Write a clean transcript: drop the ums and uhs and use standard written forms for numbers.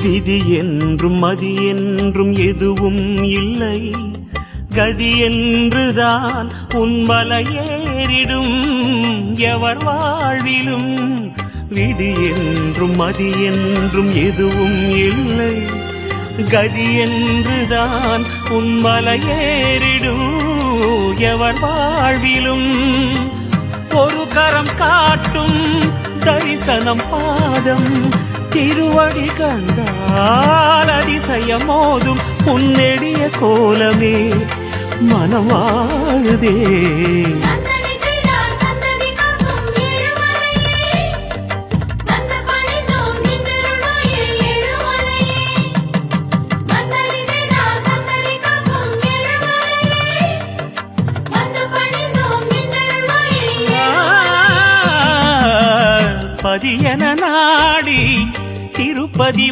விதி என்றும் மதி என்றும் எதுவும் இல்லை, கதி என்றுதான் உன் வலையேறிடும் எவர் வாழ்விலும். விதி என்றும் மதி என்றும் எதுவும் இல்லை, கதி என்றுதான் உன் வலையேறிடும் எவர் வாழ்விலும். ஒரு கரம் காட்டும் தரிசனம் பாதம், திருவடி கண்டால் அதிசயம் மோதும் உன் நெடிய கோலமே மனம் வாழுதே. பதியன நாடி திருப்பதி